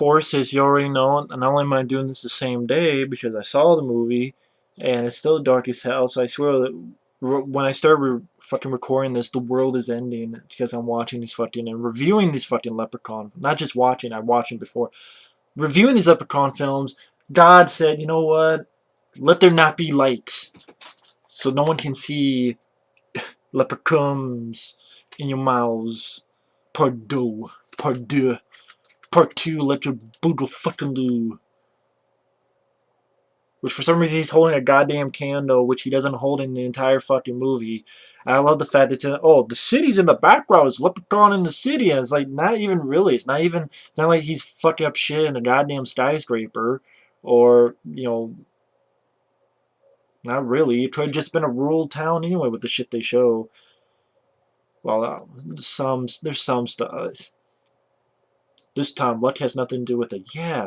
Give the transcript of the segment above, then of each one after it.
course, as you already know, not only am I doing this the same day because I saw the movie, and it's still dark as hell. So I swear that when I start fucking recording this, the world is ending because I'm watching these fucking and reviewing these fucking Leprechaun. Not just watching, I watched them before. Reviewing these Leprechaun films. God said, you know what? Let there not be light, so no one can see leprechauns in your mouths. Part deux. Part deux. Part two, let your boogle fucking do. Which for some reason he's holding a goddamn candle, which he doesn't hold in the entire fucking movie. I love the fact that it's in, oh, the city's in the background, it's Leprechaun in the city, and it's like, not even really, it's not like he's fucking up shit in a goddamn skyscraper, or, you know, not really. It could have just been a rural town anyway with the shit they show. Well, there's some stuff. This time, luck has nothing to do with it. Yeah,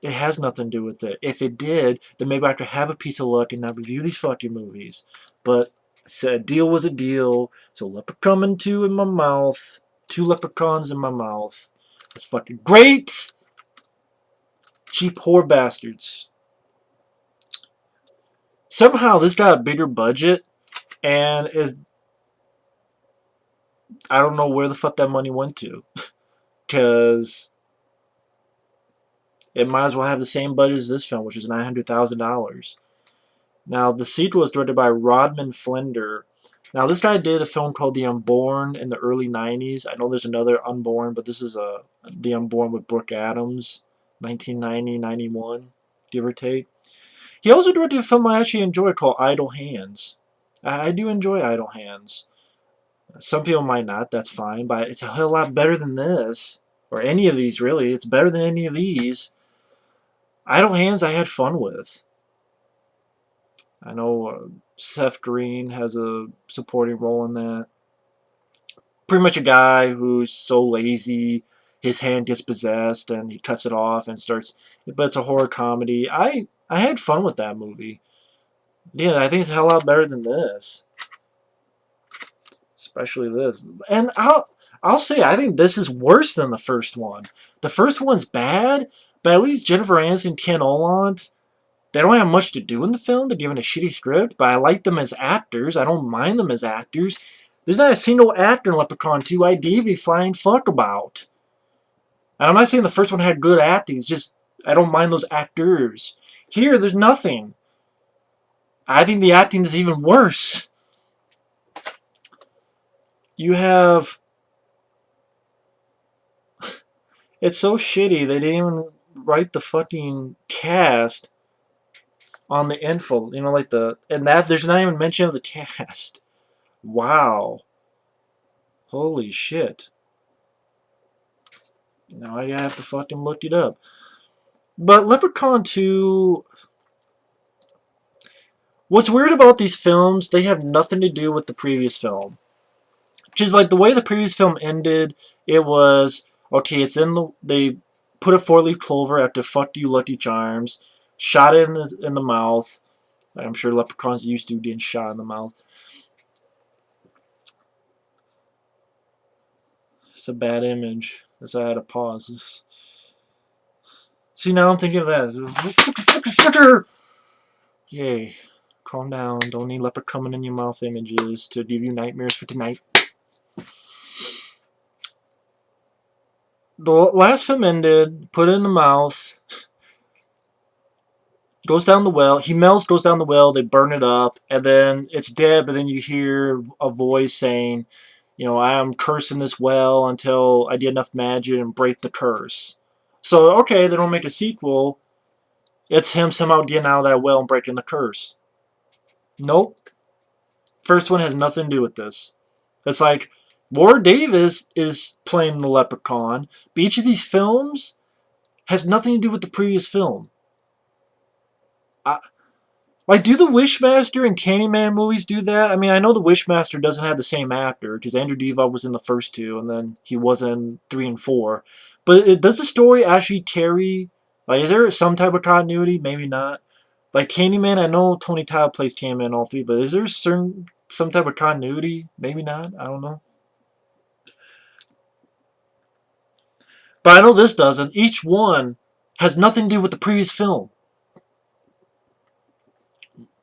it has nothing to do with it. If it did, then maybe I could have a piece of luck and not review these fucking movies. But I said a deal was a deal. So Leprechaun 2 in my mouth. 2 leprechauns in my mouth. That's fucking great! Cheap whore bastards. Somehow this got a bigger budget, and is I don't know where the fuck that money went to. Because it might as well have the same budget as this film, which is $900,000. Now, the sequel was directed by Rodman Flender. Now, this guy did a film called The Unborn in the early 90s. I know there's another Unborn, but this is The Unborn with Brooke Adams, 1990-91, give or take. He also directed a film I actually enjoy called Idle Hands. I do enjoy Idle Hands. Some people might not, that's fine, but it's a hell lot better than this. Or any of these, really. It's better than any of these. Idle Hands I had fun with. I know Seth Green has a supporting role in that. Pretty much a guy who's so lazy, his hand gets possessed and he cuts it off and starts. But it's a horror comedy. I had fun with that movie. Yeah, I think it's a hell lot better than this. Especially this. And I'll say I think this is worse than the first one. The first one's bad, but at least Jennifer Aniston, Ken Olant, they don't have much to do in the film. They're given a shitty script, but I like them as actors. I don't mind them as actors. There's not a single actor in Leprechaun 2 I gave a flying fuck about. And I'm not saying the first one had good acting. It's just I don't mind those actors. Here, there's nothing. I think the acting is even worse. You have... It's so shitty they didn't even write the fucking cast on the info, you know, like and that there's not even mention of the cast. Wow. Holy shit. Now I have to fucking look it up. But Leprechaun 2, what's weird about these films, they have nothing to do with the previous film. Which is like the way the previous film ended, it was, okay, they put a 4-leaf clover after fuck you Lucky Charms, shot it in the mouth. I'm sure leprechauns used to getting shot in the mouth. It's a bad image. That's why I had to pause. See, now I'm thinking of that. Yay. Calm down. Don't need leopard coming in your mouth images to give you nightmares for tonight. The last film ended, put it in the mouth, goes down the well. He melts, goes down the well, they burn it up, and then it's dead, but then you hear a voice saying, you know, I am cursing this well until I get enough magic and break the curse. So, okay, they don't make a sequel. It's him somehow getting out of that well and breaking the curse. Nope. First one has nothing to do with this. It's like, Warwick Davis is playing the Leprechaun, but each of these films has nothing to do with the previous film. Like, do the Wishmaster and Candyman movies do that? I mean, I know the Wishmaster doesn't have the same actor, because Andrew Divock was in the first two, and then he was in 3 and 4. But does the story actually carry... Like, is there some type of continuity? Maybe not. Like, Candyman, I know Tony Todd plays Candyman in all 3, but is there some type of continuity? Maybe not. I don't know. But I know this doesn't. Each one has nothing to do with the previous film.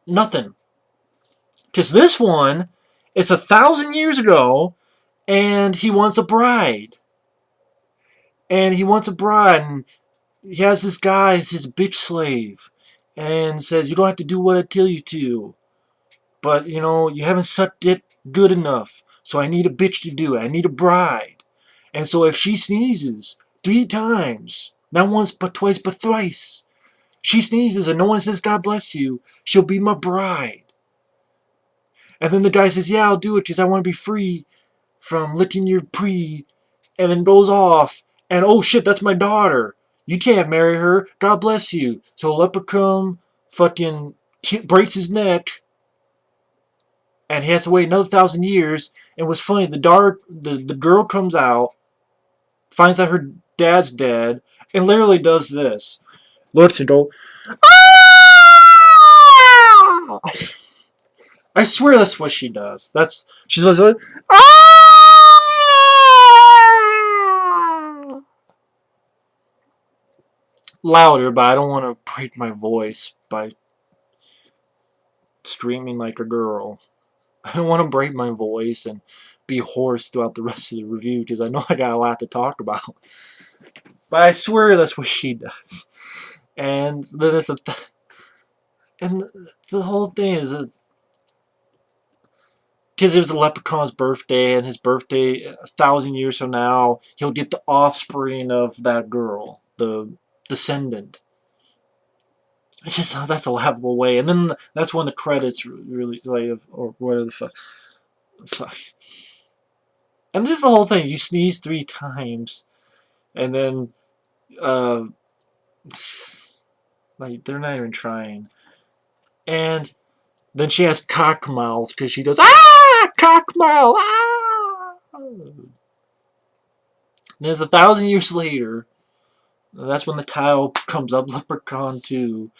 Nothing. Because this one, it's 1,000 years ago, and he wants a bride. And he wants a bride, and he has this guy, he's his bitch slave, and says, you don't have to do what I tell you to. But, you haven't sucked it good enough. So I need a bitch to do it. I need a bride. And so if she sneezes 3 times, not once but twice but thrice, she sneezes and no one says God bless you, she'll be my bride. And then the guy says, yeah, I'll do it because I want to be free from licking your pre. And then goes off. And oh shit, that's my daughter. You can't marry her. God bless you. So Leprechaun fucking breaks his neck. And he has to wait another 1,000 years. And what's funny, the girl comes out, finds out her dad's dead, and literally does this. Looks and go, ah! I swear that's what she does. She's like, ah! Louder, but I don't want to break my voice by screaming like a girl. I don't want to break my voice and be hoarse throughout the rest of the review because I know I got a lot to talk about. But I swear that's what she does. And and the whole thing is because it was a Leprechaun's birthday, and his birthday 1,000 years from now, he'll get the offspring of that girl, the descendant. It's just that's a laughable way, and then that's when the credits really like, or whatever the fuck. And this is the whole thing. You sneeze 3 times, and then like they're not even trying. And then she has cock mouth because she does cock mouth There's 1,000 years later. That's when the title comes up, Leprechaun 2.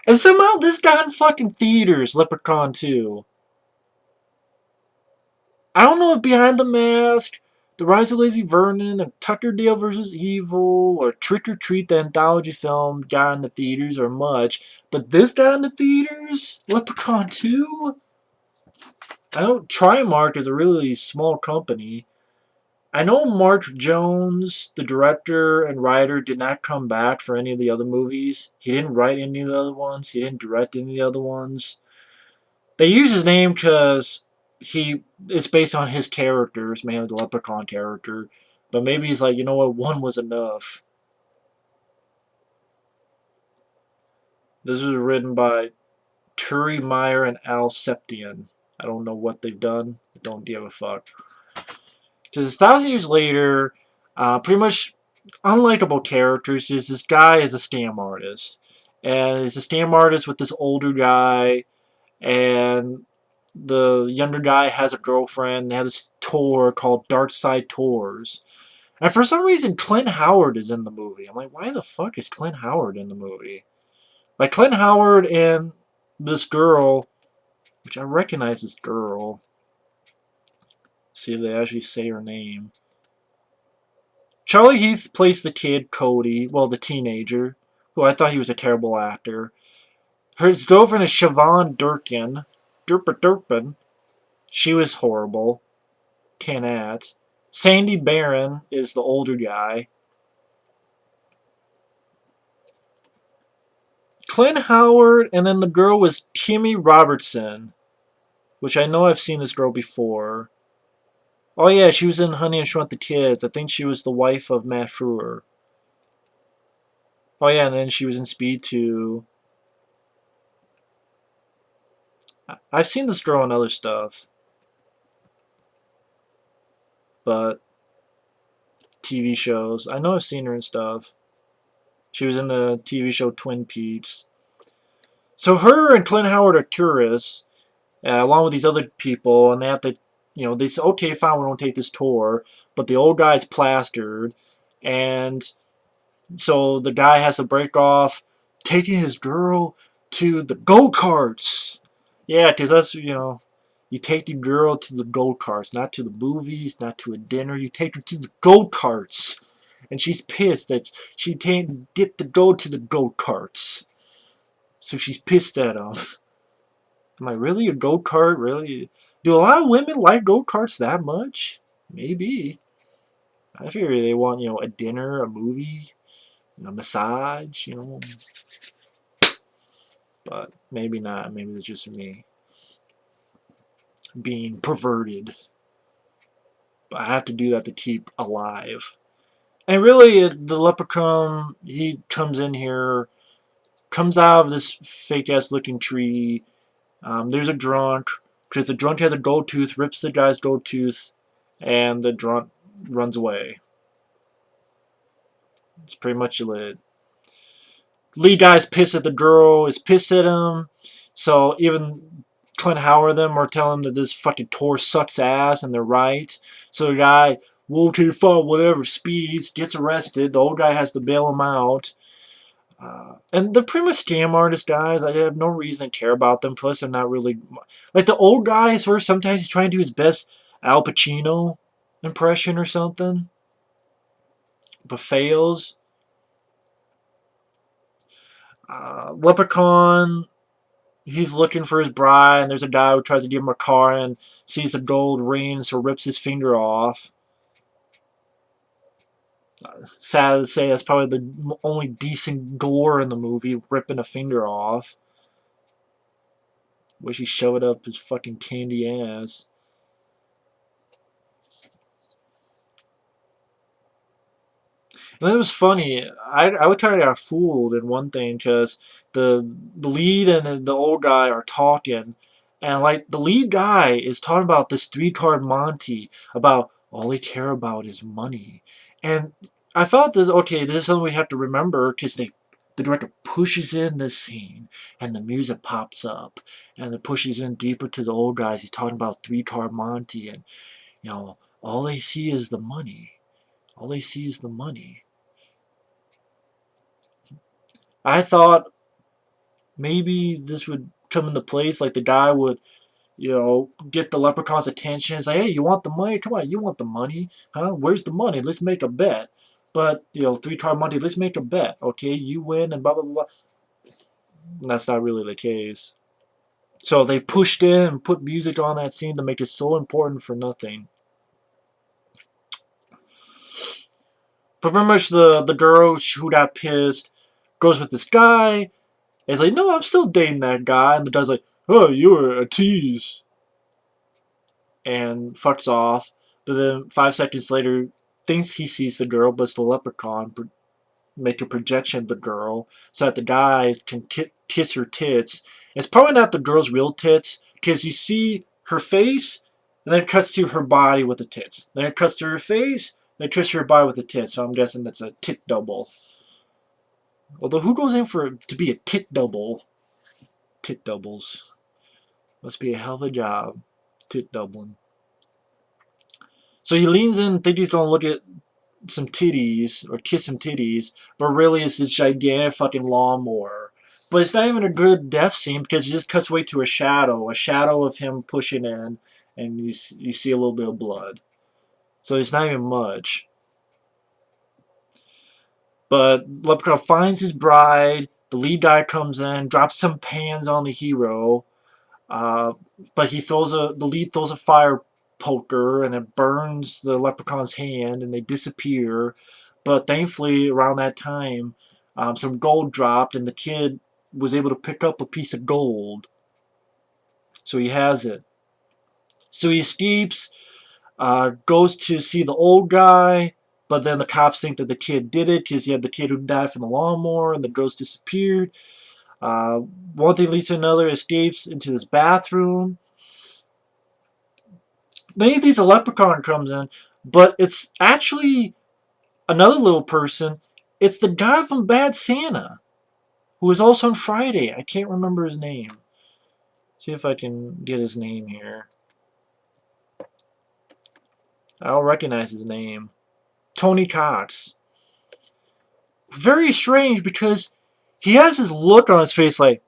And somehow this got in fucking theaters, Leprechaun 2. I don't know if Behind the Mask, The Rise of Lazy Vernon, or Tuckerdale vs. Evil, or Trick or Treat, the anthology film, got in the theaters or much. But this got in the theaters? Leprechaun 2? I know Trimark is a really small company. I know Mark Jones, the director and writer, did not come back for any of the other movies. He didn't write any of the other ones. He didn't direct any of the other ones. They use his name because it's based on his characters, mainly the Leprechaun character. But maybe he's like, you know what, one was enough. This was written by Turi Meyer and Al Septian. I don't know what they've done. I don't give a fuck. Because it's 1,000 years later, pretty much unlikable characters. Is this guy is a scam artist, and he's a scam artist with this older guy, and the younger guy has a girlfriend. They have this tour called Dark Side Tours, and for some reason, Clint Howard is in the movie. I'm like, why the fuck is Clint Howard in the movie? Like Clint Howard and this girl, which I recognize this girl. See if they actually say her name. Charlie Heath plays the kid, Cody, well, the teenager, who I thought he was a terrible actor. His girlfriend is Siobhan Durkin. Durpin. She was horrible. Can't act. Sandy Barron is the older guy. Clint Howard, and then the girl was Kimmy Robertson, which I know I've seen this girl before. Oh yeah, she was in Honey and Shrunk the Kids. I think she was the wife of Matt Frewer. Oh yeah, and then she was in Speed 2. I've seen this girl in other stuff. But TV shows. I know I've seen her in stuff. She was in the TV show Twin Peaks. So her and Clint Howard are tourists, along with these other people, and they have to, they say, okay, fine, we don't take this tour, but the old guy's plastered, and so the guy has to break off taking his girl to the go-karts. Yeah, because that's, you take the girl to the go-karts, not to the movies, not to a dinner. You take her to the go-karts. and she's pissed that she can't get to go to the go-karts. So she's pissed at him. Am I really a go-kart? Really? Do a lot of women like go-karts that much? Maybe. I figure they want, a dinner, a movie, a massage, But maybe not. Maybe it's just me being perverted. But I have to do that to keep alive. And really, the leprechaun, he comes in here, comes out of this fake-ass looking tree. There's a drunk, because the drunk has a gold tooth, rips the guy's gold tooth, and the drunk runs away. It's pretty much it. Lead guy's pissed at the girl, is pissed at him, so even Clint Howard them are telling him that this fucking tour sucks ass, and they're right. So the guy, okay, fine, whatever, speeds, gets arrested. The old guy has to bail him out. And they're pretty much scam artist guys. I have no reason to care about them. Plus, they're not really like the old guy. Where sometimes he's trying to do his best Al Pacino impression or something, but fails. Leprechaun, he's looking for his bride, and there's a guy who tries to give him a car and sees a gold ring, so rips his finger off. Sad to say, that's probably the only decent gore in the movie, ripping a finger off. Wish he shoved up his fucking candy ass. And it was funny. I would kind of got fooled in one thing because the lead and the old guy are talking, and like the lead guy is talking about this three-card Monty about all they care about is money, and I thought this okay. This is something we have to remember because the director pushes in this scene and the music pops up and it pushes in deeper to the old guys. He's talking about three-card Monty and all they see is the money. All they see is the money. I thought maybe this would come into place, like the guy would, get the leprechaun's attention. It's like, hey, you want the money? Come on, you want the money, huh? Where's the money? Let's make a bet. But three-card Monty, let's make a bet. Okay, you win and blah blah blah. And that's not really the case. So they pushed in and put music on that scene to make it so important for nothing. But pretty much the girl who got pissed goes with this guy. It's like, no, I'm still dating that guy. And the guy's like, oh, you're a tease. And fucks off. But then 5 seconds later, thinks he sees the girl, but it's the leprechaun. Make a projection of the girl so that the guy can kiss her tits. It's probably not the girl's real tits because you see her face and then it cuts to her body with the tits. Then it cuts to her face, then it cuts to her body with the tits. So I'm guessing that's a tit double. Although who goes in to be a tit double? Tit doubles. Must be a hell of a job. Tit doubling. So he leans in, thinks he's gonna look at some titties or kiss some titties, but really it's this gigantic fucking lawnmower. But it's not even a good death scene because it just cuts away to a shadow of him pushing in, and you see a little bit of blood. So it's not even much. But Leprechaun finds his bride. The lead guy comes in, drops some pans on the hero, but the lead throws a fire poker and it burns the leprechaun's hand and they disappear. But thankfully, around that time, some gold dropped and the kid was able to pick up a piece of gold. So he has it. So he escapes, goes to see the old guy, but then the cops think that the kid did it because he had the kid who died from the lawnmower and the ghost disappeared. One thing leads to another, escapes into this bathroom. Then he thinks a leprechaun comes in, but it's actually another little person. It's the guy from Bad Santa, who was also on Friday. I can't remember his name. See if I can get his name here. I'll recognize his name. Tony Cox. Very strange because he has this look on his face like,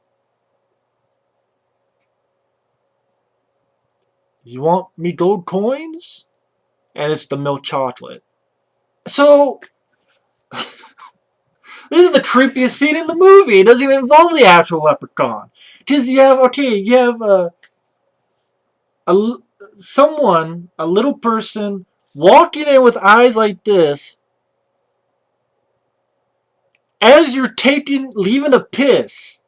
you want me gold coins? And it's the milk chocolate. So, This is the creepiest scene in the movie. It doesn't even involve the actual leprechaun. Just you have a someone, a little person, walking in with eyes like this, as you're leaving a piss,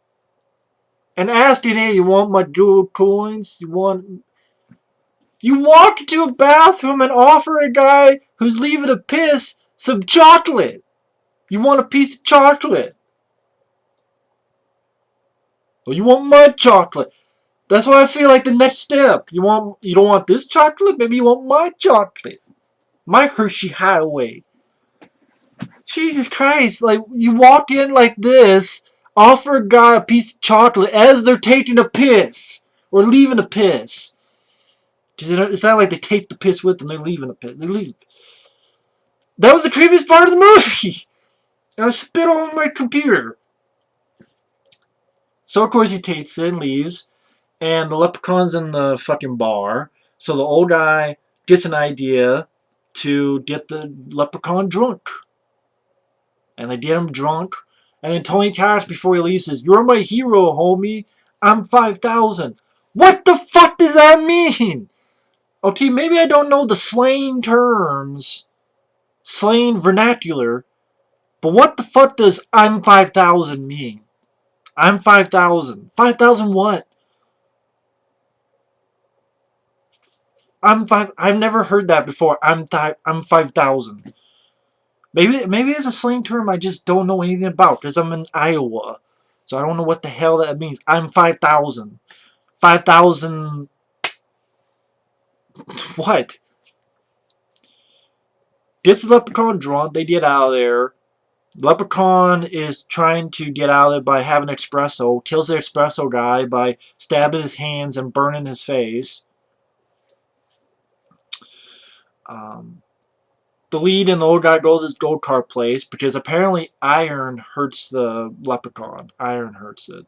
and asking, "Hey, you want my gold coins? You walk into a bathroom and offer a guy who's leaving a piss some chocolate. You want a piece of chocolate? Well, you want my chocolate. That's why I feel like the next step. You don't want this chocolate? Maybe you want my chocolate. My Hershey Highway. Jesus Christ, like you walk in like this, offer a guy a piece of chocolate as they're taking a piss or leaving a piss. It's not like they take the piss with them, they're leaving a piss. They leave. That was the creepiest part of the movie. And I spit all over my computer. So of course he takes it and leaves, and the leprechaun's in the fucking bar. So the old guy gets an idea to get the leprechaun drunk. And they get him drunk. And then Tony Cash, before he leaves, says, "You're my hero, homie. I'm 5,000. What the fuck does that mean? Okay, maybe I don't know the slang terms, slang vernacular, but what the fuck does I'm 5,000 mean? I'm 5,000. 5,000 what? I've never heard that before. I'm 5,000. Maybe it's a slang term I just don't know anything about because I'm in Iowa. So I don't know what the hell that means. I'm 5,000. 5,000 what? Gets the leprechaun drunk. They get out of there. Leprechaun is trying to get out of it by having espresso. Kills the espresso guy by stabbing his hands and burning his face. The lead and the old guy go to this gold cart place because apparently iron hurts the leprechaun. Iron hurts it.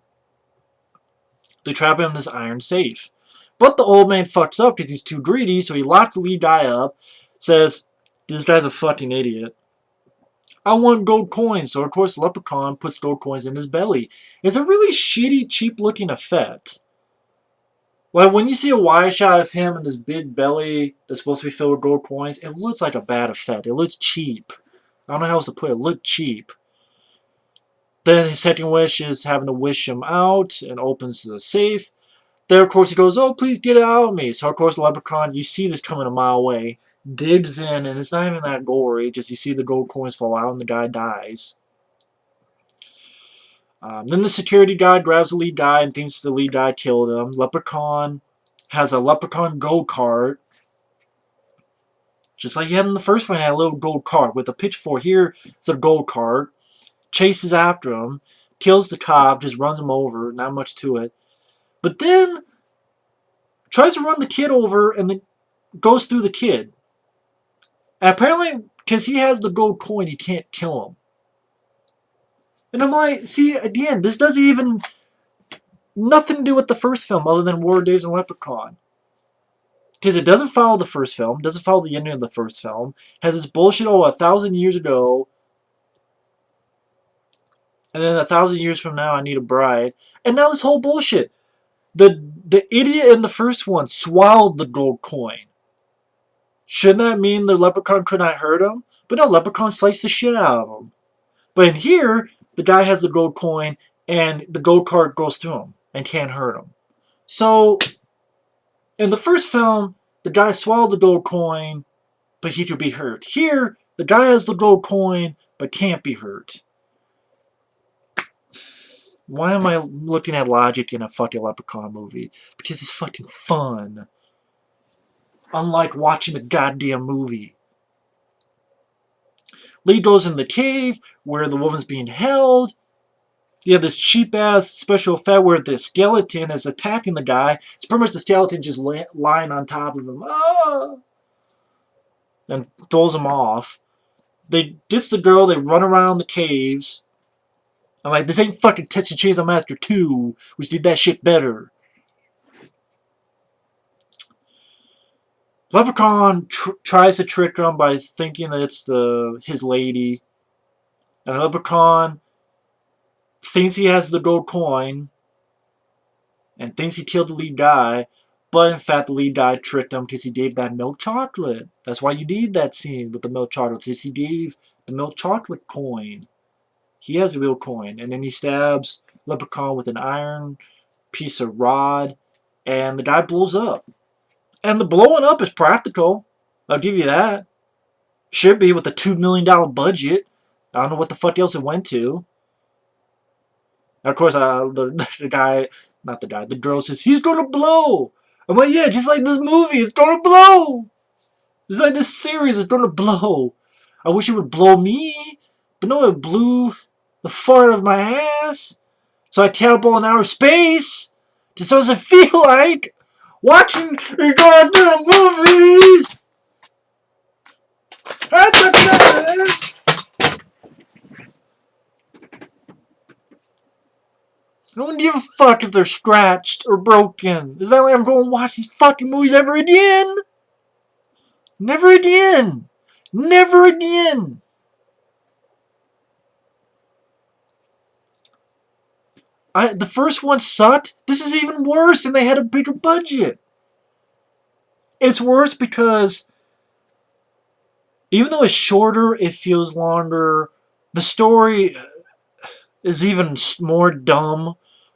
They trap him in this iron safe. But the old man fucks up because he's too greedy, so he locks the lead guy up, says, "This guy's a fucking idiot. I want gold coins." So of course the leprechaun puts gold coins in his belly. It's a really shitty, cheap looking effect. Like when you see a wide shot of him in this big belly that's supposed to be filled with gold coins, it looks like a bad effect. It looks cheap. I don't know how else to put it. It looked cheap. Then his second wish is having to wish him out and opens the safe. Then of course he goes, "Oh, please get it out of me." So of course the leprechaun, you see this coming a mile away, digs in, and it's not even that gory. Just you see the gold coins fall out and the guy dies. Then the security guard grabs the lead guy and thinks the lead guy killed him. Leprechaun has a leprechaun go-kart. Just like he had in the first one, he had a little gold cart with a pitchfork. Here, it's a gold cart. Chases after him. Kills the cop, just runs him over. Not much to it. But then, tries to run the kid over and then goes through the kid. And apparently, because he has the gold coin, he can't kill him. And I'm like, see, again, this doesn't even... nothing to do with the first film other than Warwick Davis and Leprechaun. Because it doesn't follow the first film, doesn't follow the ending of the first film, has this bullshit, 1,000 years ago, and then 1,000 years from now I need a bride, and now this whole bullshit. The idiot in the first one swallowed the gold coin. Shouldn't that mean the leprechaun could not hurt him? But no, leprechaun sliced the shit out of him. But in here, the guy has the gold coin, and the gold card goes through him and can't hurt him. So, in the first film, the guy swallowed the gold coin, but he could be hurt. Here, the guy has the gold coin, but can't be hurt. Why am I looking at logic in a fucking Leprechaun movie? Because it's fucking fun. Unlike watching a goddamn movie. Lee goes in the cave where the woman's being held. You have this cheap-ass special effect where the skeleton is attacking the guy. It's pretty much the skeleton just lying on top of him. Ah! And throws him off. They ditch the girl. They run around the caves. I'm like, this ain't fucking Texas Chainsaw Massacre 2, which did that shit better. Leprechaun tries to trick him by thinking that it's his lady. And the Leprechaun thinks he has the gold coin and thinks he killed the lead guy, but in fact the lead guy tricked him because he gave that milk chocolate. That's why you need that scene with the milk chocolate, because he gave the milk chocolate coin. He has a real coin, and then he stabs Leprechaun with an iron piece of rod, and the guy blows up. And the blowing up is practical. I'll give you that. Should be with a $2 million budget. I don't know what the fuck else it went to. Of course, the guy, not the guy, the girl says, he's gonna blow! I'm like, yeah, just like this movie, it's gonna blow! Just like this series, it's gonna blow. I wish it would blow me, but no, it blew the fart of my ass. So I teleport in outer space. Just so does it feel like watching these goddamn movies. I don't give a fuck if they're scratched or broken. Is that like I'm going to watch these fucking movies ever again? Never again. Never again. The first one sucked. This is even worse, and they had a bigger budget. It's worse because even though it's shorter, it feels longer. The story is even more dumb.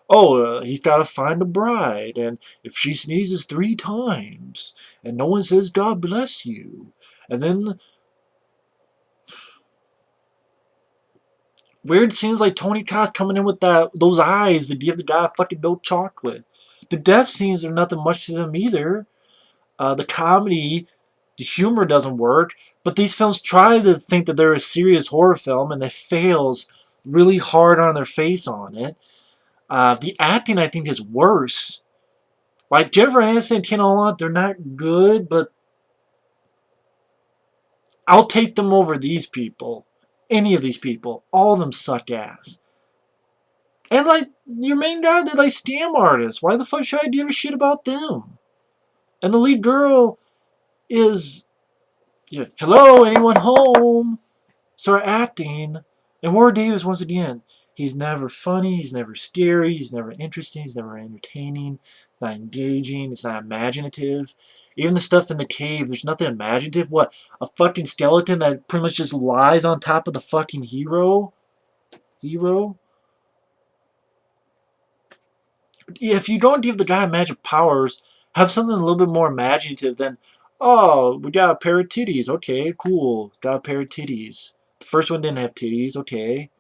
Oh, he's got to find a bride, and if she sneezes 3 times, and no one says God bless you, and then weird scenes like Tony Todd's coming in with those eyes to give the guy fucking milk chocolate. The death scenes are nothing much to them either. The comedy, the humor doesn't work, but these films try to think that they're a serious horror film, and it fails really hard on their face on it. The acting, I think, is worse. Like, Jennifer Aniston and Ken Holland, they're not good, but I'll take them over these people. Any of these people. All of them suck ass. And, like, your main guy, they're like scam artists. Why the fuck should I give a shit about them? And the lead girl is, yeah, hello, anyone home? Start acting. And Warwick Davis, once again, he's never funny, he's never scary, he's never interesting, he's never entertaining, it's not engaging, it's not imaginative. Even the stuff in the cave, there's nothing imaginative. What, a fucking skeleton that pretty much just lies on top of the fucking hero? Hero? If you don't give the guy magic powers, have something a little bit more imaginative than, oh, we got a pair of titties, okay, cool, got a pair of titties. The first one didn't have titties, okay.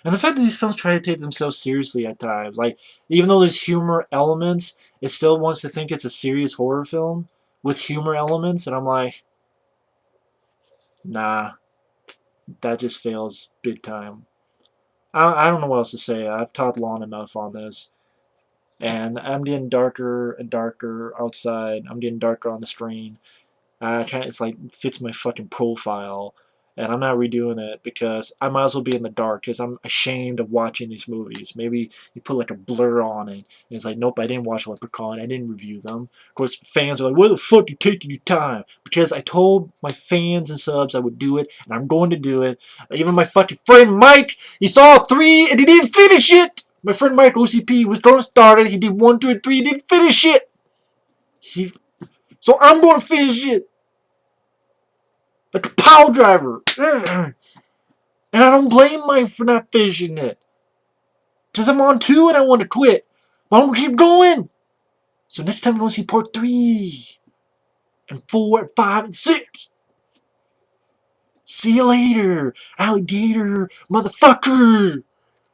And the fact that these films try to take themselves seriously at times, like, even though there's humor elements, it still wants to think it's a serious horror film with humor elements, and I'm like, nah, that just fails big time. I don't know what else to say. I've talked long enough on this, and I'm getting darker and darker outside. I'm getting darker on the screen. It's like fits my fucking profile, and I'm not redoing it because I might as well be in the dark because I'm ashamed of watching these movies. Maybe you put like a blur on it, and it's like, nope, I didn't watch Leprechaun, I didn't review them. Of course, fans are like, why the fuck you taking your time? Because I told my fans and subs I would do it, and I'm going to do it. Even my fucking friend Mike, he saw 3 and he didn't finish it. My friend Mike OCP was going to start it. He did 1, 2, and 3. He didn't finish it. So I'm going to finish it. Like a pile driver. And I don't blame Mike for not finishing it. Because I'm on 2 and I want to quit. But I'm going to keep going. So next time you want to see part 3. And 4, and 5, and 6. See you later. Alligator. Motherfucker.